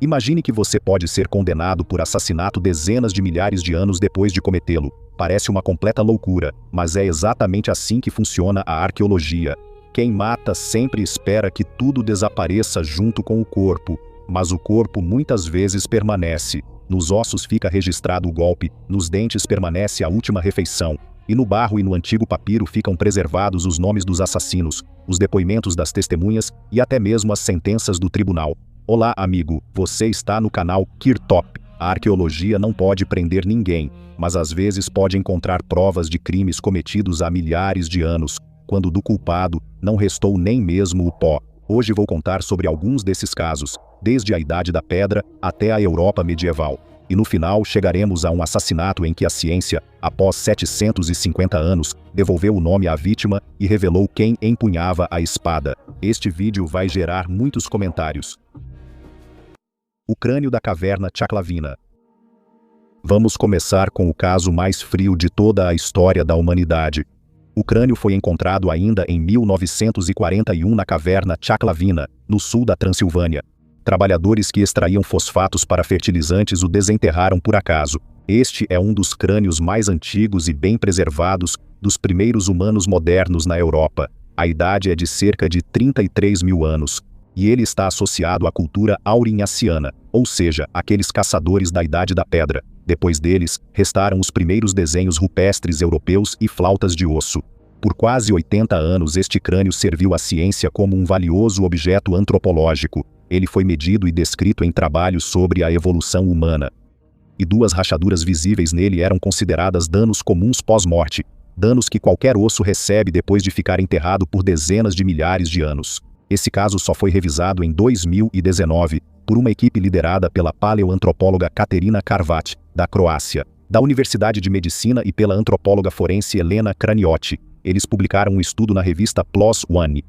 Imagine que você pode ser condenado por assassinato dezenas de milhares de anos depois de cometê-lo. Parece uma completa loucura, mas é exatamente assim que funciona a arqueologia. Quem mata sempre espera que tudo desapareça junto com o corpo, mas o corpo muitas vezes permanece. Nos ossos fica registrado o golpe, nos dentes permanece a última refeição, e no barro e no antigo papiro ficam preservados os nomes dos assassinos, os depoimentos das testemunhas e até mesmo as sentenças do tribunal. Olá, amigo, você está no canal Kirtop. A arqueologia não pode prender ninguém, mas às vezes pode encontrar provas de crimes cometidos há milhares de anos, quando do culpado não restou nem mesmo o pó. Hoje vou contar sobre alguns desses casos, desde a Idade da Pedra até a Europa medieval. E no final chegaremos a um assassinato em que a ciência, após 750 anos, devolveu o nome à vítima e revelou quem empunhava a espada. Este vídeo vai gerar muitos comentários. O crânio da caverna Chaklavina. Vamos começar com o caso mais frio de toda a história da humanidade. O crânio foi encontrado ainda em 1941 na caverna Chaklavina, no sul da Transilvânia. Trabalhadores que extraíam fosfatos para fertilizantes o desenterraram por acaso. Este é um dos crânios mais antigos e bem preservados dos primeiros humanos modernos na Europa. A idade é de cerca de 33 mil anos, e ele está associado à cultura aurinhaciana, ou seja, aqueles caçadores da Idade da Pedra. Depois deles, restaram os primeiros desenhos rupestres europeus e flautas de osso. Por quase 80 anos este crânio serviu à ciência como um valioso objeto antropológico. Ele foi medido e descrito em trabalhos sobre a evolução humana. E duas rachaduras visíveis nele eram consideradas danos comuns pós-morte, danos que qualquer osso recebe depois de ficar enterrado por dezenas de milhares de anos. Esse caso só foi revisado em 2019 por uma equipe liderada pela paleoantropóloga Katerina Karvat, da Croácia, da Universidade de Medicina e pela antropóloga forense Helena Kraniotti. Eles publicaram um estudo na revista PLOS ONE.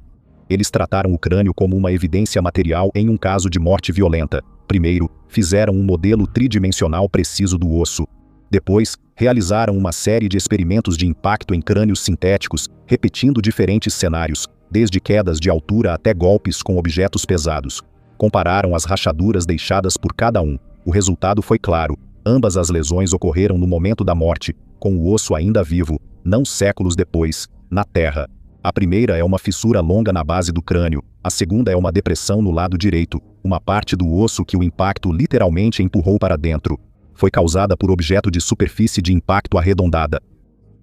Eles trataram o crânio como uma evidência material em um caso de morte violenta. Primeiro, fizeram um modelo tridimensional preciso do osso. Depois, realizaram uma série de experimentos de impacto em crânios sintéticos, repetindo diferentes cenários, desde quedas de altura até golpes com objetos pesados. Compararam as rachaduras deixadas por cada um. O resultado foi claro. Ambas as lesões ocorreram no momento da morte, com o osso ainda vivo, não séculos depois, na terra. A primeira é uma fissura longa na base do crânio, a segunda é uma depressão no lado direito, uma parte do osso que o impacto literalmente empurrou para dentro. Foi causada por objeto de superfície de impacto arredondada.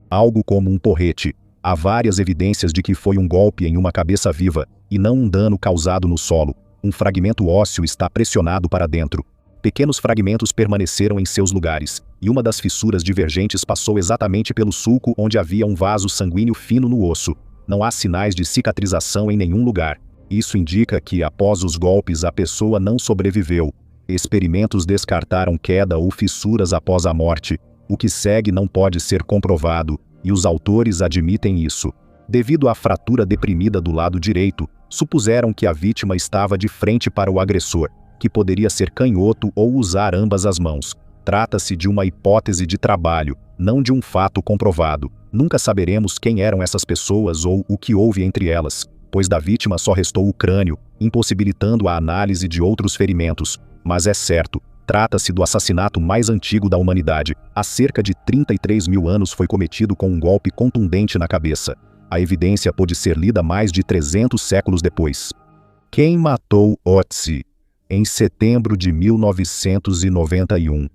Algo como um porrete. Há várias evidências de que foi um golpe em uma cabeça viva, e não um dano causado no solo. Um fragmento ósseo está pressionado para dentro. Pequenos fragmentos permaneceram em seus lugares, e uma das fissuras divergentes passou exatamente pelo sulco onde havia um vaso sanguíneo fino no osso. Não há sinais de cicatrização em nenhum lugar. Isso indica que, após os golpes, a pessoa não sobreviveu. Experimentos descartaram queda ou fissuras após a morte. O que segue não pode ser comprovado, e os autores admitem isso. Devido à fratura deprimida do lado direito, supuseram que a vítima estava de frente para o agressor, que poderia ser canhoto ou usar ambas as mãos. Trata-se de uma hipótese de trabalho, não de um fato comprovado. Nunca saberemos quem eram essas pessoas ou o que houve entre elas, pois da vítima só restou o crânio, impossibilitando a análise de outros ferimentos. Mas é certo, trata-se do assassinato mais antigo da humanidade. Há cerca de 33 mil anos foi cometido com um golpe contundente na cabeça. A evidência pôde ser lida mais de 300 séculos depois. Quem matou Otzi? Em setembro de 1991.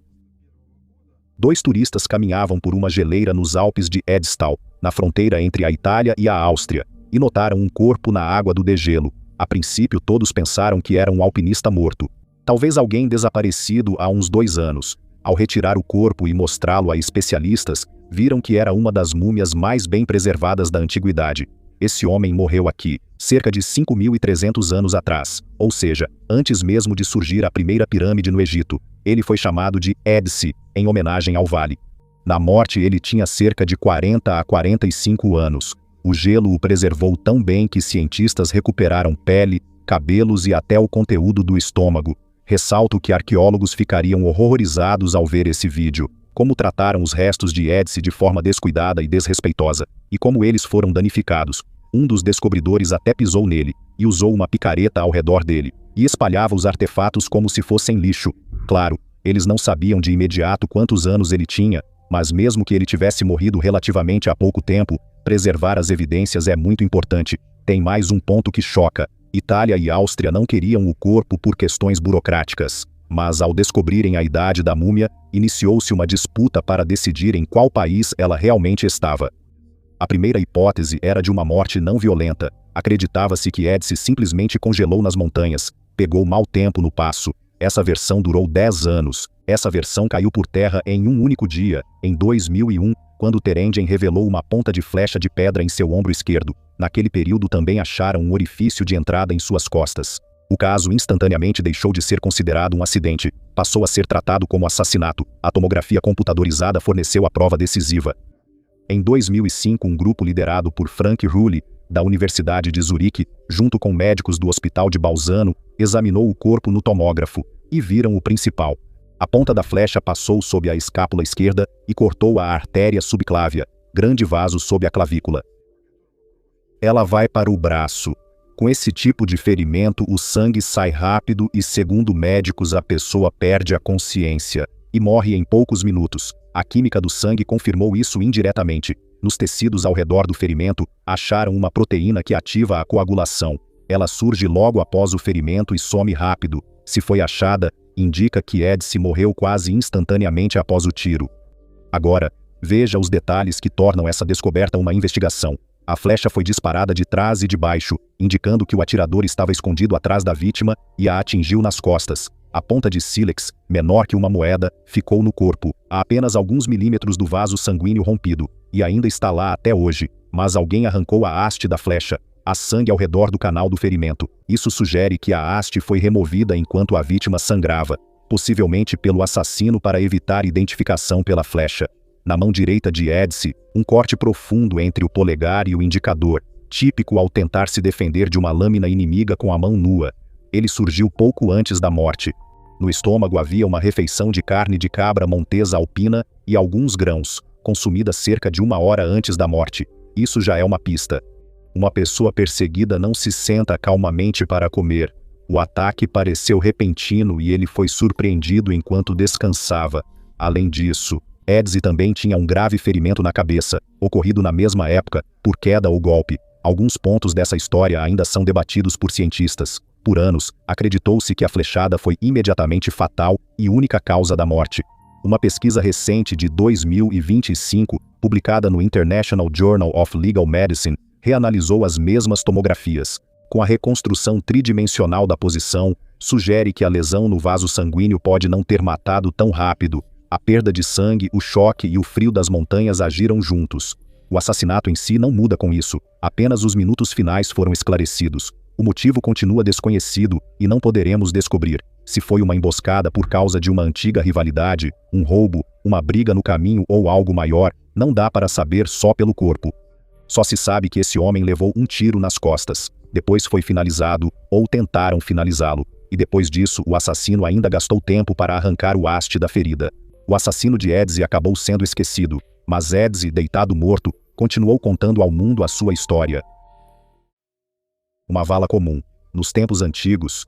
Dois turistas caminhavam por uma geleira nos Alpes de Edstall, na fronteira entre a Itália e a Áustria, e notaram um corpo na água do degelo. A princípio todos pensaram que era um alpinista morto. Talvez alguém desaparecido há uns 2 anos. Ao retirar o corpo e mostrá-lo a especialistas, viram que era uma das múmias mais bem preservadas da antiguidade. Esse homem morreu aqui, cerca de 5.300 anos atrás, ou seja, antes mesmo de surgir a primeira pirâmide no Egito. Ele foi chamado de Edsi, em homenagem ao vale. Na morte ele tinha cerca de 40 a 45 anos. O gelo o preservou tão bem que cientistas recuperaram pele, cabelos e até o conteúdo do estômago. Ressalto que arqueólogos ficariam horrorizados ao ver esse vídeo. Como trataram os restos de Edsi de forma descuidada e desrespeitosa, e como eles foram danificados. Um dos descobridores até pisou nele, e usou uma picareta ao redor dele. e espalhava os artefatos como se fossem lixo. Claro, eles não sabiam de imediato quantos anos ele tinha, mas mesmo que ele tivesse morrido relativamente há pouco tempo, preservar as evidências é muito importante. Tem mais um ponto que choca. Itália e Áustria não queriam o corpo por questões burocráticas, mas ao descobrirem a idade da múmia, iniciou-se uma disputa para decidir em qual país ela realmente estava. A primeira hipótese era de uma morte não violenta. Acreditava-se que Edice simplesmente congelou nas montanhas, pegou mau tempo no passo. Essa versão durou 10 anos. Essa versão caiu por terra em um único dia, em 2001, quando Terengien revelou uma ponta de flecha de pedra em seu ombro esquerdo. Naquele período também acharam um orifício de entrada em suas costas. O caso instantaneamente deixou de ser considerado um acidente, passou a ser tratado como assassinato. A tomografia computadorizada forneceu a prova decisiva. Em 2005, um grupo liderado por Frank Rulli, da Universidade de Zurique, junto com médicos do Hospital de Bolzano, examinou o corpo no tomógrafo e viram o principal. A ponta da flecha passou sob a escápula esquerda e cortou a artéria subclávia, grande vaso sob a clavícula. Ela vai para o braço. Com esse tipo de ferimento, o sangue sai rápido e, segundo médicos, a pessoa perde a consciência e morre em poucos minutos. A química do sangue confirmou isso indiretamente. Nos tecidos ao redor do ferimento, acharam uma proteína que ativa a coagulação. Ela surge logo após o ferimento e some rápido. Se foi achada, indica que Edice morreu quase instantaneamente após o tiro. Agora, veja os detalhes que tornam essa descoberta uma investigação. A flecha foi disparada de trás e de baixo, indicando que o atirador estava escondido atrás da vítima e a atingiu nas costas. A ponta de sílex, menor que uma moeda, ficou no corpo, a apenas alguns milímetros do vaso sanguíneo rompido, e ainda está lá até hoje, mas alguém arrancou a haste da flecha. Há sangue ao redor do canal do ferimento. Isso sugere que a haste foi removida enquanto a vítima sangrava, possivelmente pelo assassino para evitar identificação pela flecha. Na mão direita de Edice, um corte profundo entre o polegar e o indicador, típico ao tentar se defender de uma lâmina inimiga com a mão nua. Ele surgiu pouco antes da morte. No estômago havia uma refeição de carne de cabra montesa alpina e alguns grãos, consumida cerca de 1 hora antes da morte. Isso já é uma pista. Uma pessoa perseguida não se senta calmamente para comer. O ataque pareceu repentino e ele foi surpreendido enquanto descansava. Além disso, Edice também tinha um grave ferimento na cabeça, ocorrido na mesma época, por queda ou golpe. Alguns pontos dessa história ainda são debatidos por cientistas. Por anos, acreditou-se que a flechada foi imediatamente fatal e única causa da morte. Uma pesquisa recente de 2025, publicada no International Journal of Legal Medicine, reanalisou as mesmas tomografias. Com a reconstrução tridimensional da posição, sugere que a lesão no vaso sanguíneo pode não ter matado tão rápido. A perda de sangue, o choque e o frio das montanhas agiram juntos. O assassinato em si não muda com isso, apenas os minutos finais foram esclarecidos. O motivo continua desconhecido e não poderemos descobrir se foi uma emboscada por causa de uma antiga rivalidade, um roubo, uma briga no caminho ou algo maior. Não dá para saber só pelo corpo. Só se sabe que esse homem levou um tiro nas costas, depois foi finalizado, ou tentaram finalizá-lo, e depois disso o assassino ainda gastou tempo para arrancar o haste da ferida. O assassino de Edice acabou sendo esquecido, mas Edice, deitado morto, continuou contando ao mundo a sua história. Uma vala comum. Nos tempos antigos,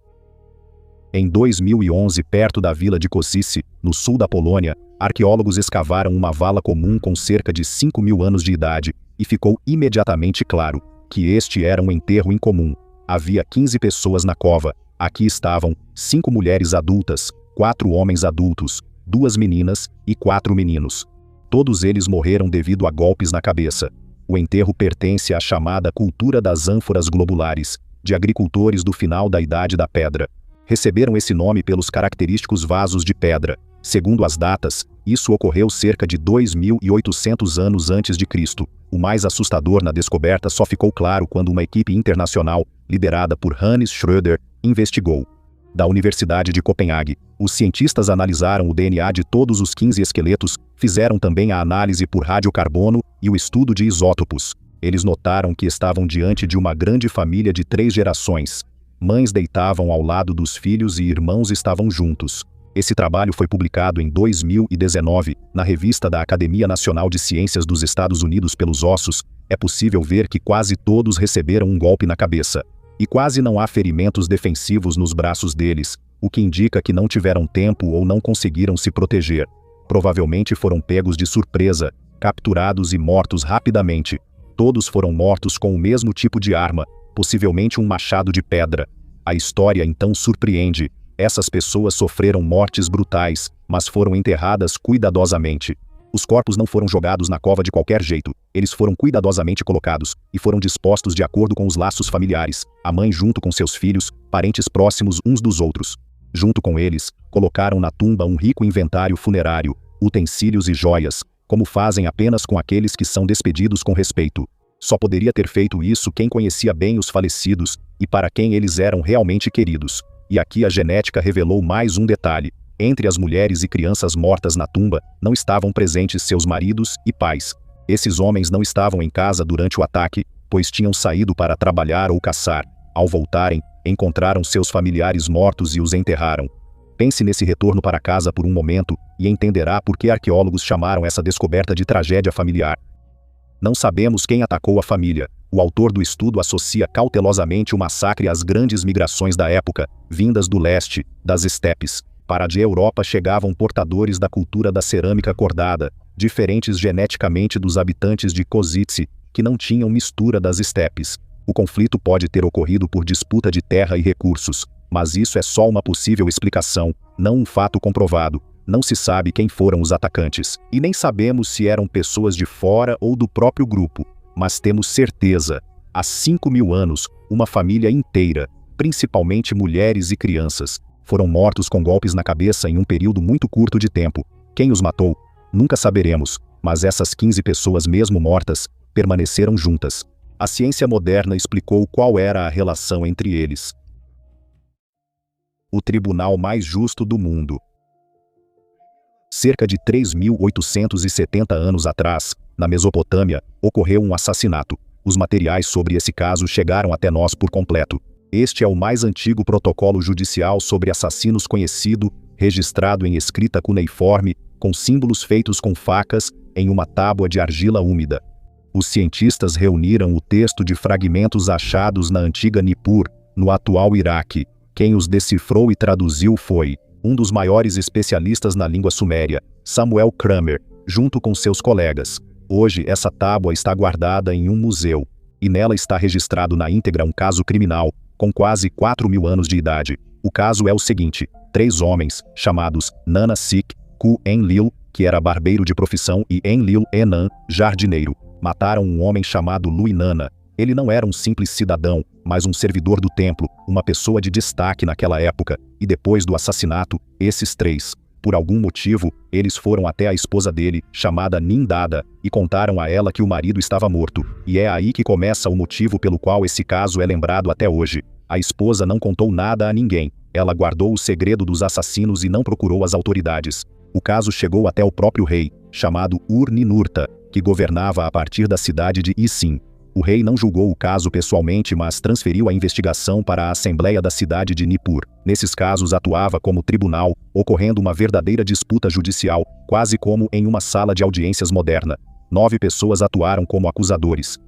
em 2011, perto da vila de Košice, no sul da Polônia, arqueólogos escavaram uma vala comum com cerca de 5.000 anos de idade, e ficou imediatamente claro que este era um enterro incomum. Havia 15 pessoas na cova. Aqui estavam 5 mulheres adultas, 4 homens adultos, 2 meninas e 4 meninos. Todos eles morreram devido a golpes na cabeça. O enterro pertence à chamada cultura das ânforas globulares, de agricultores do final da Idade da Pedra. Receberam esse nome pelos característicos vasos de pedra. Segundo as datas, isso ocorreu cerca de 2.800 anos antes de Cristo. O mais assustador na descoberta só ficou claro quando uma equipe internacional, liderada por Hannes Schröder, investigou. Da Universidade de Copenhague, os cientistas analisaram o DNA de todos os 15 esqueletos, fizeram também a análise por radiocarbono e o estudo de isótopos. Eles notaram que estavam diante de uma grande família de 3 gerações. Mães deitavam ao lado dos filhos e irmãos estavam juntos. Esse trabalho foi publicado em 2019, na revista da Academia Nacional de Ciências dos Estados Unidos. Pelos ossos, é possível ver que quase todos receberam um golpe na cabeça. e quase não há ferimentos defensivos nos braços deles, o que indica que não tiveram tempo ou não conseguiram se proteger. Provavelmente foram pegos de surpresa, capturados e mortos rapidamente. Todos foram mortos com o mesmo tipo de arma, possivelmente um machado de pedra. A história então surpreende. Essas pessoas sofreram mortes brutais, mas foram enterradas cuidadosamente. Os corpos não foram jogados na cova de qualquer jeito, eles foram cuidadosamente colocados, e foram dispostos de acordo com os laços familiares, a mãe junto com seus filhos, parentes próximos uns dos outros. Junto com eles, colocaram na tumba um rico inventário funerário, utensílios e joias, como fazem apenas com aqueles que são despedidos com respeito. Só poderia ter feito isso quem conhecia bem os falecidos, e para quem eles eram realmente queridos. E aqui a genética revelou mais um detalhe. Entre as mulheres e crianças mortas na tumba, não estavam presentes seus maridos e pais. Esses homens não estavam em casa durante o ataque, pois tinham saído para trabalhar ou caçar. Ao voltarem, encontraram seus familiares mortos e os enterraram. Pense nesse retorno para casa por um momento, e entenderá por que arqueólogos chamaram essa descoberta de tragédia familiar. Não sabemos quem atacou a família. O autor do estudo associa cautelosamente o massacre às grandes migrações da época, vindas do leste, das estepes. Para a Europa chegavam portadores da cultura da cerâmica cordada, diferentes geneticamente dos habitantes de Kozice, que não tinham mistura das estepes. O conflito pode ter ocorrido por disputa de terra e recursos, mas isso é só uma possível explicação, não um fato comprovado. Não se sabe quem foram os atacantes, e nem sabemos se eram pessoas de fora ou do próprio grupo, mas temos certeza, há 5.000 anos, uma família inteira, principalmente mulheres e crianças, foram mortos com golpes na cabeça em um período muito curto de tempo. Quem os matou? Nunca saberemos, mas essas 15 pessoas mesmo mortas, permaneceram juntas. A ciência moderna explicou qual era a relação entre eles. O tribunal mais justo do mundo. Cerca de 3.870 anos atrás, na Mesopotâmia, ocorreu um assassinato. Os materiais sobre esse caso chegaram até nós por completo. Este é o mais antigo protocolo judicial sobre assassinos conhecido, registrado em escrita cuneiforme, com símbolos feitos com facas, em uma tábua de argila úmida. Os cientistas reuniram o texto de fragmentos achados na antiga Nippur, no atual Iraque. Quem os decifrou e traduziu foi um dos maiores especialistas na língua suméria, Samuel Kramer, junto com seus colegas. Hoje, essa tábua está guardada em um museu, e nela está registrado na íntegra um caso criminal, com quase 4.000 anos de idade. O caso é o seguinte: 3 homens, chamados Nana Sik, Ku Enlil, que era barbeiro de profissão, e Enlil Enan, jardineiro, mataram um homem chamado Luinana. Ele não era um simples cidadão, mas um servidor do templo, uma pessoa de destaque naquela época, e depois do assassinato, esses 3, por algum motivo, eles foram até a esposa dele, chamada Nindada, e contaram a ela que o marido estava morto, e é aí que começa o motivo pelo qual esse caso é lembrado até hoje. A esposa não contou nada a ninguém, ela guardou o segredo dos assassinos e não procurou as autoridades. O caso chegou até o próprio rei, chamado Ur-Ninurta, que governava a partir da cidade de Isin. O rei não julgou o caso pessoalmente, mas transferiu a investigação para a Assembleia da cidade de Nippur. Nesses casos atuava como tribunal, ocorrendo uma verdadeira disputa judicial, quase como em uma sala de audiências moderna. 9 pessoas atuaram como acusadores.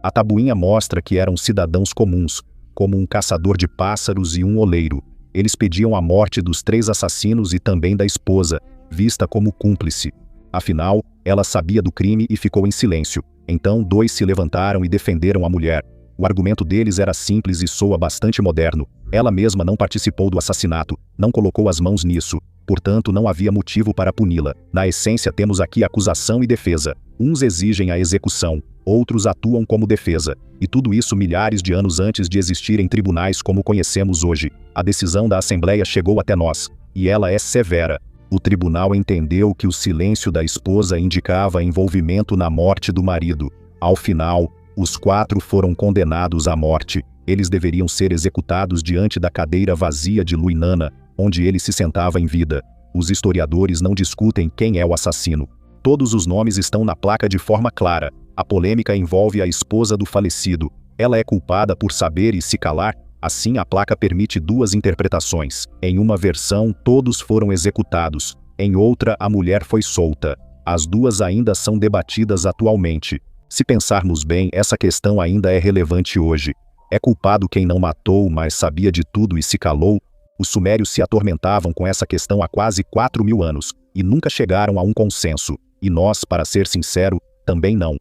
A tabuinha mostra que eram cidadãos comuns, como um caçador de pássaros e um oleiro. Eles pediam a morte dos 3 assassinos e também da esposa, vista como cúmplice. Afinal, ela sabia do crime e ficou em silêncio. Então 2 se levantaram e defenderam a mulher. O argumento deles era simples e soa bastante moderno. Ela mesma não participou do assassinato, não colocou as mãos nisso, portanto não havia motivo para puni-la. Na essência temos aqui acusação e defesa. Uns exigem a execução, outros atuam como defesa. E tudo isso milhares de anos antes de existirem tribunais como conhecemos hoje. A decisão da Assembleia chegou até nós, e ela é severa. O tribunal entendeu que o silêncio da esposa indicava envolvimento na morte do marido. Ao final, os 4 foram condenados à morte. Eles deveriam ser executados diante da cadeira vazia de Luinana, onde ele se sentava em vida. Os historiadores não discutem quem é o assassino. Todos os nomes estão na placa de forma clara. A polêmica envolve a esposa do falecido. Ela é culpada por saber e se calar. Assim, a placa permite 2 interpretações. Em uma versão, todos foram executados. Em outra, a mulher foi solta. As 2 ainda são debatidas atualmente. Se pensarmos bem, essa questão ainda é relevante hoje. É culpado quem não matou, mas sabia de tudo e se calou? Os sumérios se atormentavam com essa questão há quase 4.000 anos, e nunca chegaram a um consenso. E nós, para ser sincero, também não.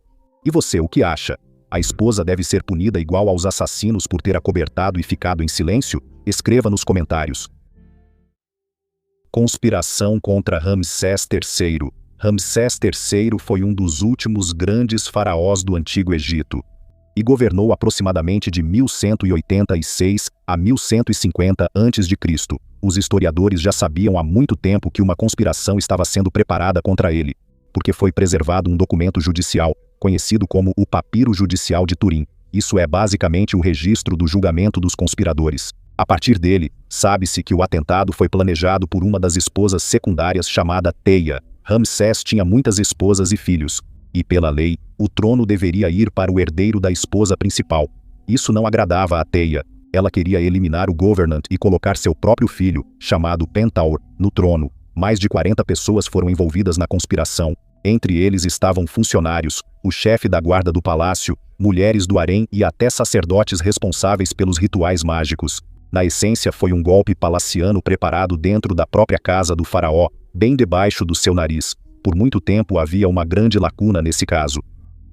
E você, o que acha? A esposa deve ser punida igual aos assassinos por ter acobertado e ficado em silêncio? Escreva nos comentários. Conspiração contra Ramsés III. Ramsés III foi um dos últimos grandes faraós do Antigo Egito e governou aproximadamente de 1186 a 1150 a.C. Os historiadores já sabiam há muito tempo que uma conspiração estava sendo preparada contra ele, porque foi preservado um documento judicial, conhecido como o Papiro Judicial de Turim. Isso é basicamente o registro do julgamento dos conspiradores. A partir dele, sabe-se que o atentado foi planejado por uma das esposas secundárias chamada Teia. Ramsés tinha muitas esposas e filhos, e pela lei, o trono deveria ir para o herdeiro da esposa principal. Isso não agradava a Teia. Ela queria eliminar o governant e colocar seu próprio filho, chamado Pentaur, no trono. Mais de 40 pessoas foram envolvidas na conspiração. Entre eles estavam funcionários, o chefe da guarda do palácio, mulheres do harém e até sacerdotes responsáveis pelos rituais mágicos. Na essência, foi um golpe palaciano preparado dentro da própria casa do faraó, bem debaixo do seu nariz. Por muito tempo havia uma grande lacuna nesse caso.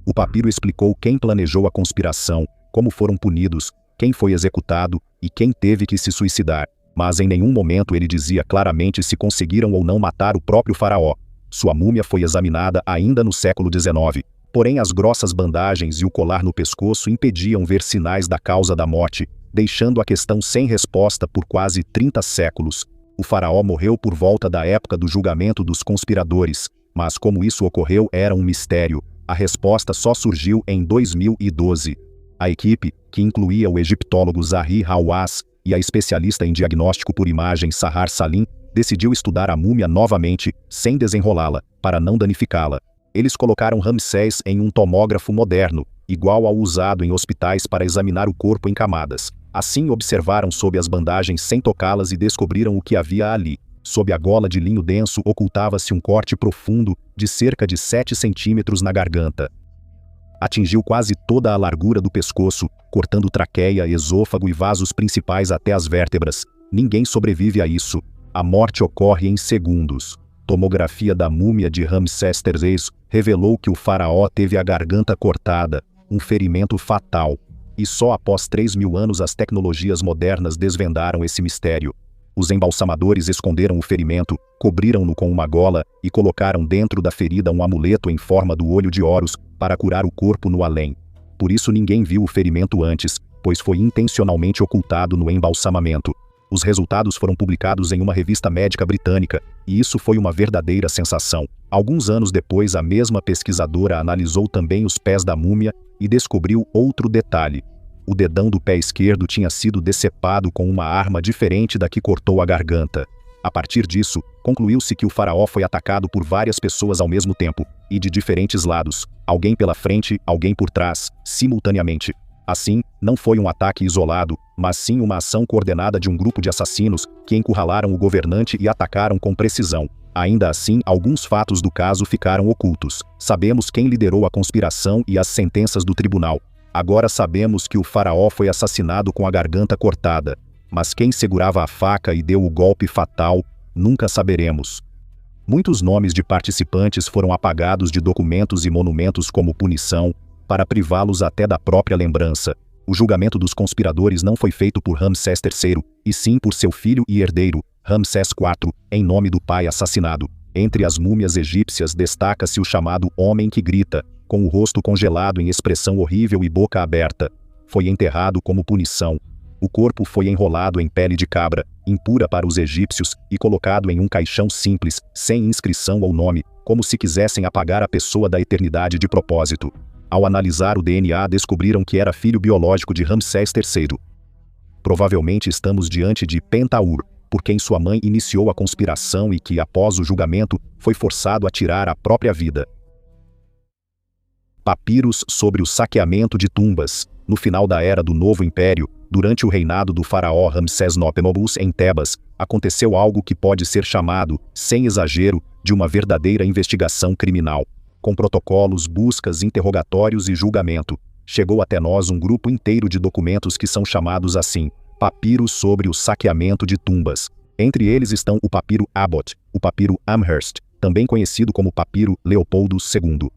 O papiro explicou quem planejou a conspiração, como foram punidos, quem foi executado e quem teve que se suicidar. Mas em nenhum momento ele dizia claramente se conseguiram ou não matar o próprio faraó. Sua múmia foi examinada ainda no século XIX. Porém, as grossas bandagens e o colar no pescoço impediam ver sinais da causa da morte, deixando a questão sem resposta por quase 30 séculos. O faraó morreu por volta da época do julgamento dos conspiradores, mas como isso ocorreu era um mistério. A resposta só surgiu em 2012. A equipe, que incluía o egiptólogo Zahi Hawass e a especialista em diagnóstico por imagem Sahar Salim, decidiu estudar a múmia novamente, sem desenrolá-la, para não danificá-la. Eles colocaram Ramsés em um tomógrafo moderno, igual ao usado em hospitais para examinar o corpo em camadas. Assim observaram sob as bandagens sem tocá-las e descobriram o que havia ali. Sob a gola de linho denso ocultava-se um corte profundo de cerca de 7 centímetros na garganta. Atingiu quase toda a largura do pescoço, cortando traqueia, esôfago e vasos principais até as vértebras. Ninguém sobrevive a isso. A morte ocorre em segundos. Tomografia da múmia de Ramsés III revelou que o faraó teve a garganta cortada, um ferimento fatal. E só após 3.000 anos as tecnologias modernas desvendaram esse mistério. Os embalsamadores esconderam o ferimento, cobriram-no com uma gola e colocaram dentro da ferida um amuleto em forma do olho de Horus para curar o corpo no além. Por isso ninguém viu o ferimento antes, pois foi intencionalmente ocultado no embalsamamento. Os resultados foram publicados em uma revista médica britânica, e isso foi uma verdadeira sensação. Alguns anos depois, a mesma pesquisadora analisou também os pés da múmia e descobriu outro detalhe. O dedão do pé esquerdo tinha sido decepado com uma arma diferente da que cortou a garganta. A partir disso, concluiu-se que o faraó foi atacado por várias pessoas ao mesmo tempo, e de diferentes lados, alguém pela frente, alguém por trás, simultaneamente. Assim, não foi um ataque isolado, mas sim uma ação coordenada de um grupo de assassinos que encurralaram o governante e atacaram com precisão. Ainda assim, alguns fatos do caso ficaram ocultos. Sabemos quem liderou a conspiração e as sentenças do tribunal. Agora sabemos que o faraó foi assassinado com a garganta cortada. Mas quem segurava a faca e deu o golpe fatal, nunca saberemos. Muitos nomes de participantes foram apagados de documentos e monumentos como punição, para privá-los até da própria lembrança. O julgamento dos conspiradores não foi feito por Ramsés III, e sim por seu filho e herdeiro, Ramsés IV, em nome do pai assassinado. Entre as múmias egípcias destaca-se o chamado Homem que Grita, com o rosto congelado em expressão horrível e boca aberta. Foi enterrado como punição. O corpo foi enrolado em pele de cabra, impura para os egípcios, e colocado em um caixão simples, sem inscrição ou nome, como se quisessem apagar a pessoa da eternidade de propósito. Ao analisar o DNA, descobriram que era filho biológico de Ramsés III. Provavelmente estamos diante de Pentaur, por quem sua mãe iniciou a conspiração e que, após o julgamento, foi forçado a tirar a própria vida. Papiros sobre o saqueamento de tumbas. No final da Era do Novo Império, durante o reinado do faraó Ramsés Nopemobus em Tebas, aconteceu algo que pode ser chamado, sem exagero, de uma verdadeira investigação criminal. Com protocolos, buscas, interrogatórios e julgamento. chegou até nós um grupo inteiro de documentos que são chamados assim, papiros sobre o saqueamento de tumbas. Entre eles estão o papiro Abbott, o papiro Amherst, também conhecido como papiro Leopoldo II.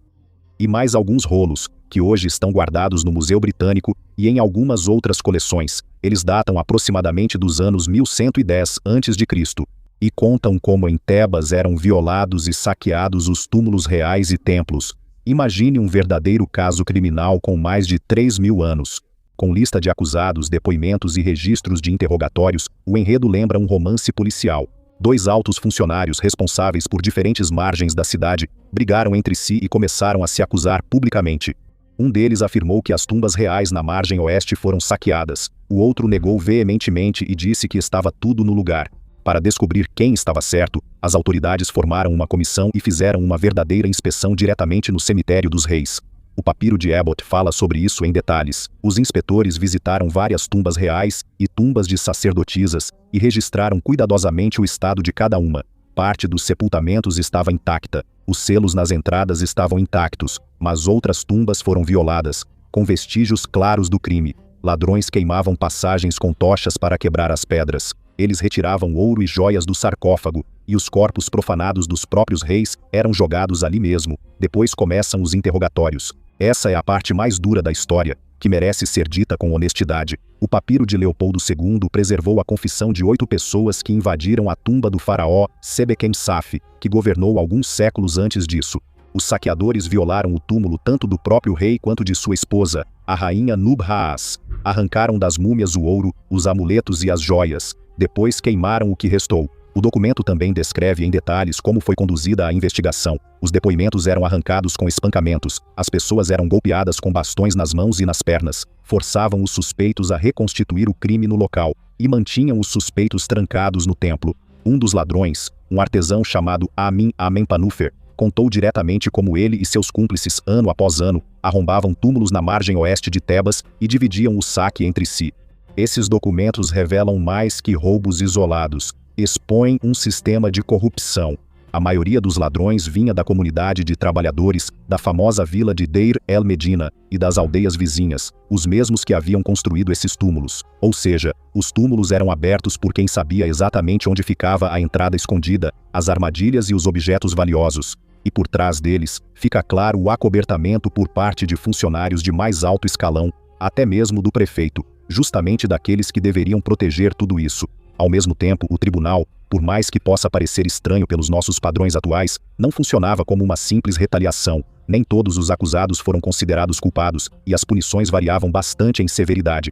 E mais alguns rolos, que hoje estão guardados no Museu Britânico e em algumas outras coleções. Eles datam aproximadamente dos anos 1110 a.C. e contam como em Tebas eram violados e saqueados os túmulos reais e templos. Imagine um verdadeiro caso criminal com mais de 3.000 anos. Com lista de acusados, depoimentos e registros de interrogatórios, o enredo lembra um romance policial. 2 altos funcionários responsáveis por diferentes margens da cidade brigaram entre si e começaram a se acusar publicamente. Um deles afirmou que as tumbas reais na margem oeste foram saqueadas. O outro negou veementemente e disse que estava tudo no lugar. Para descobrir quem estava certo, as autoridades formaram uma comissão e fizeram uma verdadeira inspeção diretamente no cemitério dos reis. O papiro de Abbott fala sobre isso em detalhes. Os inspetores visitaram várias tumbas reais e tumbas de sacerdotisas e registraram cuidadosamente o estado de cada uma. Parte dos sepultamentos estava intacta, os selos nas entradas estavam intactos, mas outras tumbas foram violadas, com vestígios claros do crime. Ladrões queimavam passagens com tochas para quebrar as pedras. Eles retiravam ouro e joias do sarcófago, e os corpos profanados dos próprios reis eram jogados ali mesmo. Depois começam os interrogatórios. Essa é a parte mais dura da história, que merece ser dita com honestidade. O papiro de Leopoldo II preservou a confissão de 8 pessoas que invadiram a tumba do faraó Sebequem-Saf, que governou alguns séculos antes disso. Os saqueadores violaram o túmulo tanto do próprio rei quanto de sua esposa, a rainha Nubha'az. Arrancaram das múmias o ouro, os amuletos e as joias. Depois queimaram o que restou. O documento também descreve em detalhes como foi conduzida a investigação. Os depoimentos eram arrancados com espancamentos, as pessoas eram golpeadas com bastões nas mãos e nas pernas, forçavam os suspeitos a reconstituir o crime no local, e mantinham os suspeitos trancados no templo. Um dos ladrões, um artesão chamado Amin Amenpanufer, contou diretamente como ele e seus cúmplices, ano após ano, arrombavam túmulos na margem oeste de Tebas e dividiam o saque entre si. Esses documentos revelam mais que roubos isolados. Expõem um sistema de corrupção. A maioria dos ladrões vinha da comunidade de trabalhadores, da famosa vila de Deir el-Medina e das aldeias vizinhas, os mesmos que haviam construído esses túmulos. Ou seja, os túmulos eram abertos por quem sabia exatamente onde ficava a entrada escondida, as armadilhas e os objetos valiosos. E por trás deles, fica claro o acobertamento por parte de funcionários de mais alto escalão, até mesmo do prefeito, justamente daqueles que deveriam proteger tudo isso. Ao mesmo tempo, o tribunal, por mais que possa parecer estranho pelos nossos padrões atuais, não funcionava como uma simples retaliação. Nem todos os acusados foram considerados culpados, e as punições variavam bastante em severidade.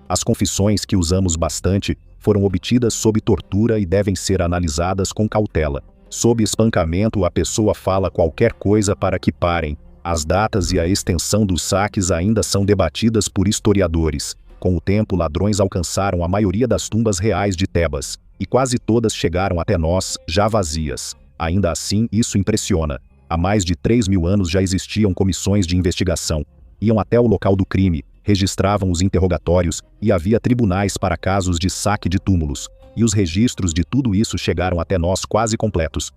As confissões que usamos bastante foram obtidas sob tortura e devem ser analisadas com cautela. Sob espancamento, a pessoa fala qualquer coisa para que parem. As datas e a extensão dos saques ainda são debatidas por historiadores. Com o tempo, ladrões alcançaram a maioria das tumbas reais de Tebas, e quase todas chegaram até nós, já vazias. Ainda assim, isso impressiona. Há mais de 3.000 anos já existiam comissões de investigação. Iam até o local do crime, registravam os interrogatórios, e havia tribunais para casos de saque de túmulos. E os registros de tudo isso chegaram até nós quase completos.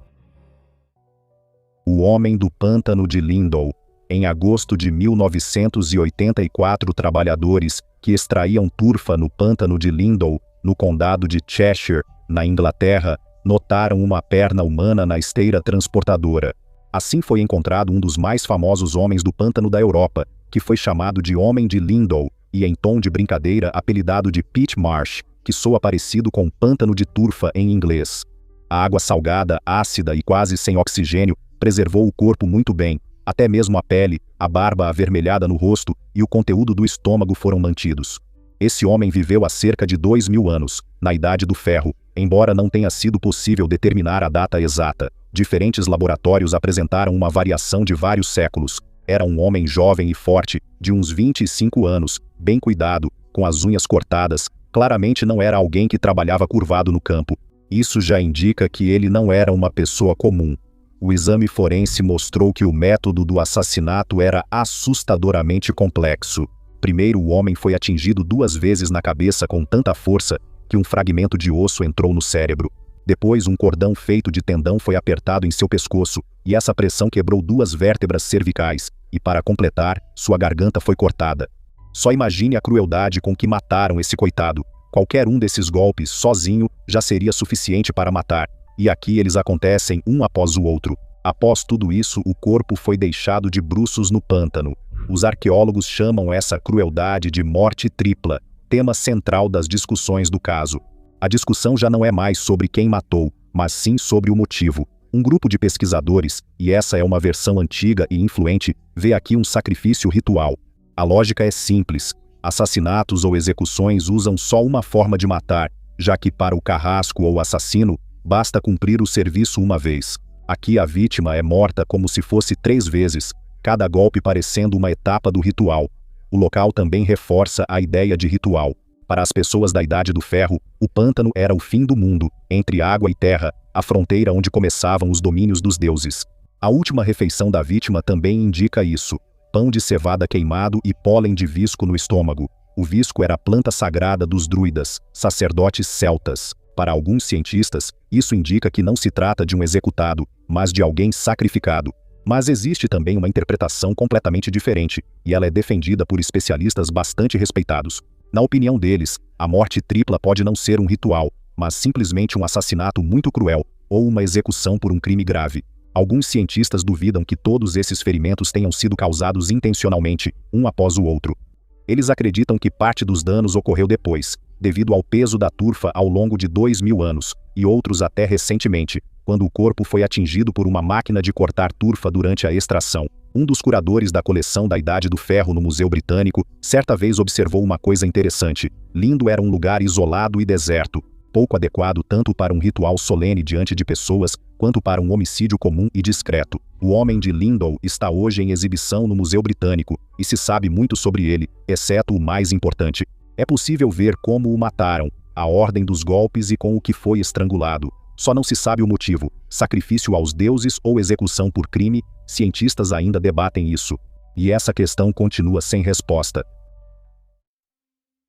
O homem do pântano de Lindau. Em agosto de 1984, trabalhadores que extraíam turfa no pântano de Lindau, no condado de Cheshire, na Inglaterra, notaram uma perna humana na esteira transportadora. Assim foi encontrado um dos mais famosos homens do pântano da Europa, que foi chamado de Homem de Lindau, e em tom de brincadeira apelidado de Pit Marsh, que soa parecido com pântano de turfa em inglês. A água salgada, ácida e quase sem oxigênio preservou o corpo muito bem. Até mesmo a pele, a barba avermelhada no rosto e o conteúdo do estômago foram mantidos. Esse homem viveu há cerca de 2.000 anos, na Idade do Ferro, embora não tenha sido possível determinar a data exata. Diferentes laboratórios apresentaram uma variação de vários séculos. Era um homem jovem e forte, de uns 25 anos, bem cuidado, com as unhas cortadas. Claramente não era alguém que trabalhava curvado no campo. Isso já indica que ele não era uma pessoa comum. O exame forense mostrou que o método do assassinato era assustadoramente complexo. Primeiro, o homem foi atingido 2 vezes na cabeça com tanta força que um fragmento de osso entrou no cérebro. Depois, um cordão feito de tendão foi apertado em seu pescoço, e essa pressão quebrou 2 vértebras cervicais, e para completar, sua garganta foi cortada. Só imagine a crueldade com que mataram esse coitado. Qualquer um desses golpes, sozinho, já seria suficiente para matar. E aqui eles acontecem um após o outro. Após tudo isso, o corpo foi deixado de bruços no pântano. Os arqueólogos chamam essa crueldade de morte tripla, tema central das discussões do caso. A discussão já não é mais sobre quem matou, mas sim sobre o motivo. Um grupo de pesquisadores, e essa é uma versão antiga e influente, vê aqui um sacrifício ritual. A lógica é simples. Assassinatos ou execuções usam só uma forma de matar, já que para o carrasco ou assassino, basta cumprir o serviço uma vez. Aqui a vítima é morta como se fosse 3 vezes, cada golpe parecendo uma etapa do ritual. O local também reforça a ideia de ritual. Para as pessoas da Idade do Ferro, o pântano era o fim do mundo, entre água e terra, a fronteira onde começavam os domínios dos deuses. A última refeição da vítima também indica isso: pão de cevada queimado e pólen de visco no estômago. O visco era a planta sagrada dos druidas, sacerdotes celtas. Para alguns cientistas, isso indica que não se trata de um executado, mas de alguém sacrificado. Mas existe também uma interpretação completamente diferente, e ela é defendida por especialistas bastante respeitados. Na opinião deles, a morte tripla pode não ser um ritual, mas simplesmente um assassinato muito cruel, ou uma execução por um crime grave. Alguns cientistas duvidam que todos esses ferimentos tenham sido causados intencionalmente, um após o outro. Eles acreditam que parte dos danos ocorreu depois, devido ao peso da turfa ao longo de 2000 anos, e outros até recentemente, quando o corpo foi atingido por uma máquina de cortar turfa durante a extração. Um dos curadores da coleção da Idade do Ferro no Museu Britânico, certa vez observou uma coisa interessante. Lindo era um lugar isolado e deserto, pouco adequado tanto para um ritual solene diante de pessoas, quanto para um homicídio comum e discreto. O homem de Lindau está hoje em exibição no Museu Britânico, e se sabe muito sobre ele, exceto o mais importante. É possível ver como o mataram, a ordem dos golpes e com o que foi estrangulado. Só não se sabe o motivo: sacrifício aos deuses ou execução por crime. Cientistas ainda debatem isso. E essa questão continua sem resposta.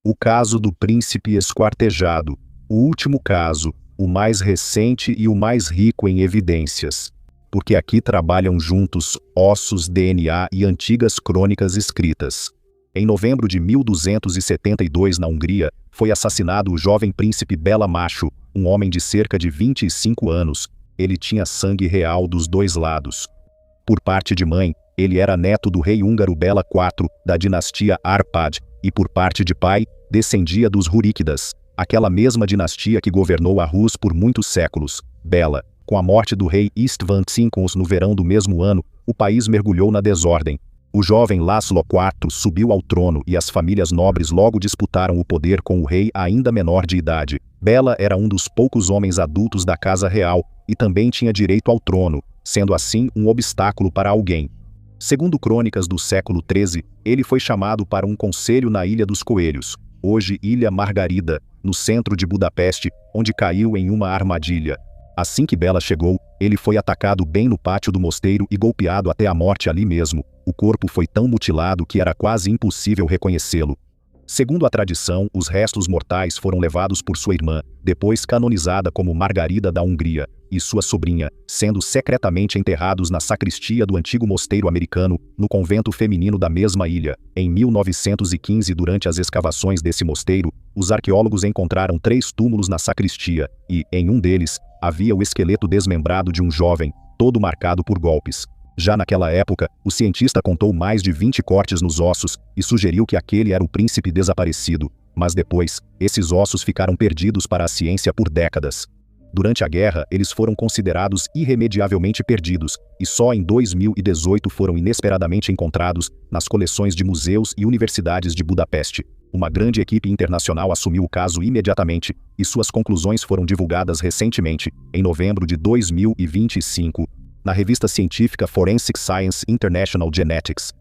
O caso do príncipe esquartejado. O último caso, o mais recente e o mais rico em evidências. Porque aqui trabalham juntos ossos, DNA e antigas crônicas escritas. Em novembro de 1272, na Hungria, foi assassinado o jovem príncipe Bela Macho, um homem de cerca de 25 anos. Ele tinha sangue real dos 2 lados. Por parte de mãe, ele era neto do rei húngaro Bela IV, da dinastia Árpád, e por parte de pai, descendia dos Ruríkidas, aquela mesma dinastia que governou a Rus por muitos séculos. Bela, com a morte do rei István V no verão do mesmo ano, o país mergulhou na desordem. O jovem László IV subiu ao trono e as famílias nobres logo disputaram o poder com o rei ainda menor de idade. Bela era um dos poucos homens adultos da casa real e também tinha direito ao trono, sendo assim um obstáculo para alguém. Segundo crônicas do século XIII, ele foi chamado para um conselho na Ilha dos Coelhos, hoje Ilha Margarida, no centro de Budapeste, onde caiu em uma armadilha. Assim que Bela chegou, ele foi atacado bem no pátio do mosteiro e golpeado até a morte ali mesmo. O corpo foi tão mutilado que era quase impossível reconhecê-lo. Segundo a tradição, os restos mortais foram levados por sua irmã, depois canonizada como Margarida da Hungria, e sua sobrinha, sendo secretamente enterrados na sacristia do antigo mosteiro americano, no convento feminino da mesma ilha. Em 1915, durante as escavações desse mosteiro, os arqueólogos encontraram 3 túmulos na sacristia, e, em um deles, havia o esqueleto desmembrado de um jovem, todo marcado por golpes. Já naquela época, o cientista contou mais de 20 cortes nos ossos e sugeriu que aquele era o príncipe desaparecido, mas depois, esses ossos ficaram perdidos para a ciência por décadas. Durante a guerra, eles foram considerados irremediavelmente perdidos, e só em 2018 foram inesperadamente encontrados nas coleções de museus e universidades de Budapeste. Uma grande equipe internacional assumiu o caso imediatamente, e suas conclusões foram divulgadas recentemente, em novembro de 2025, na revista científica Forensic Science International Genetics.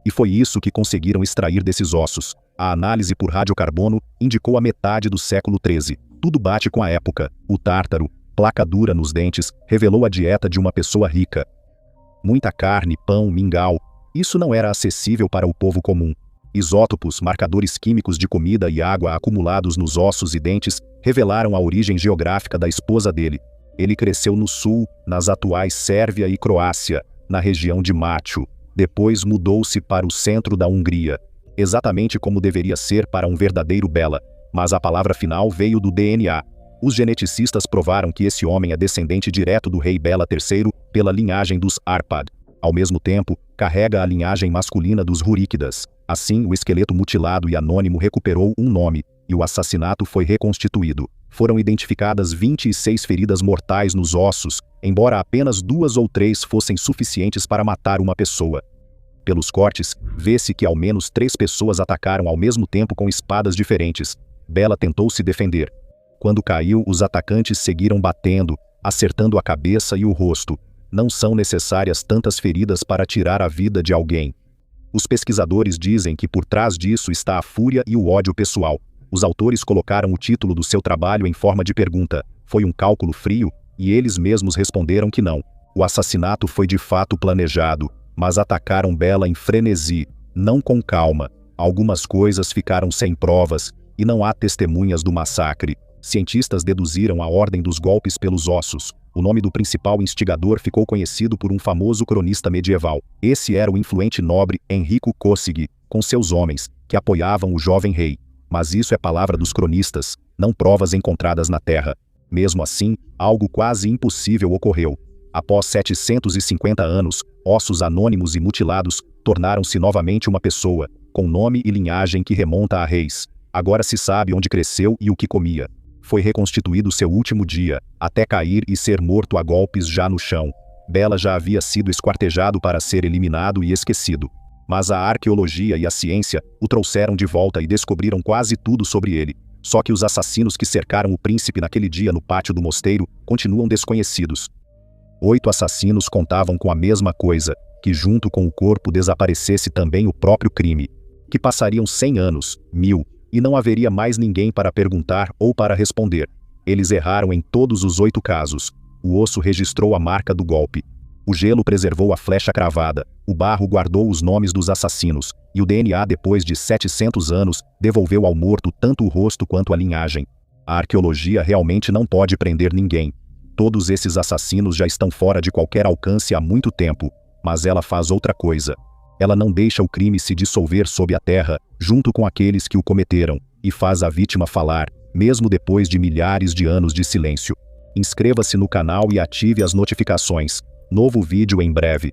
E foi isso que conseguiram extrair desses ossos. A análise por radiocarbono indicou a metade do século XIII. Tudo bate com a época. O tártaro, placa dura nos dentes, revelou a dieta de uma pessoa rica. Muita carne, pão, mingau. Isso não era acessível para o povo comum. Isótopos, marcadores químicos de comida e água acumulados nos ossos e dentes, revelaram a origem geográfica da esposa dele. Ele cresceu no sul, nas atuais Sérvia e Croácia, na região de Macho. depois mudou-se para o centro da Hungria, exatamente como deveria ser para um verdadeiro Bela, mas a palavra final veio do DNA. Os geneticistas provaram que esse homem é descendente direto do rei Bela III pela linhagem dos Árpád. Ao mesmo tempo, carrega a linhagem masculina dos Ruríquidas. Assim, o esqueleto mutilado e anônimo recuperou um nome, e o assassinato foi reconstituído. Foram identificadas 26 feridas mortais nos ossos, embora apenas 2 ou 3 fossem suficientes para matar uma pessoa. Pelos cortes, vê-se que ao menos 3 pessoas atacaram ao mesmo tempo com espadas diferentes. Bela tentou se defender. Quando caiu, os atacantes seguiram batendo, acertando a cabeça e o rosto. Não são necessárias tantas feridas para tirar a vida de alguém. Os pesquisadores dizem que por trás disso está a fúria e o ódio pessoal. Os autores colocaram o título do seu trabalho em forma de pergunta: foi um cálculo frio? E eles mesmos responderam que não. O assassinato foi de fato planejado, mas atacaram Bela em frenesi, não com calma. Algumas coisas ficaram sem provas, e não há testemunhas do massacre. Cientistas deduziram a ordem dos golpes pelos ossos. O nome do principal instigador ficou conhecido por um famoso cronista medieval. Esse era o influente nobre Henrico Kossuth, com seus homens, que apoiavam o jovem rei. Mas isso é palavra dos cronistas, não provas encontradas na terra. Mesmo assim, algo quase impossível ocorreu. Após 750 anos, ossos anônimos e mutilados tornaram-se novamente uma pessoa, com nome e linhagem que remonta a reis. Agora se sabe onde cresceu e o que comia. Foi reconstituído seu último dia, até cair e ser morto a golpes já no chão. Bela já havia sido esquartejado para ser eliminado e esquecido. Mas a arqueologia e a ciência o trouxeram de volta e descobriram quase tudo sobre ele. Só que os assassinos que cercaram o príncipe naquele dia no pátio do mosteiro continuam desconhecidos. 8 assassinos contavam com a mesma coisa, que junto com o corpo desaparecesse também o próprio crime. Que passariam 100 anos, 1000, e não haveria mais ninguém para perguntar ou para responder. Eles erraram em todos os 8 casos. O osso registrou a marca do golpe. O gelo preservou a flecha cravada. O barro guardou os nomes dos assassinos. E o DNA, depois de 700 anos, devolveu ao morto tanto o rosto quanto a linhagem. A arqueologia realmente não pode prender ninguém. Todos esses assassinos já estão fora de qualquer alcance há muito tempo. Mas ela faz outra coisa. Ela não deixa o crime se dissolver sob a terra, junto com aqueles que o cometeram, e faz a vítima falar, mesmo depois de milhares de anos de silêncio. Inscreva-se no canal e ative as notificações. Novo vídeo em breve.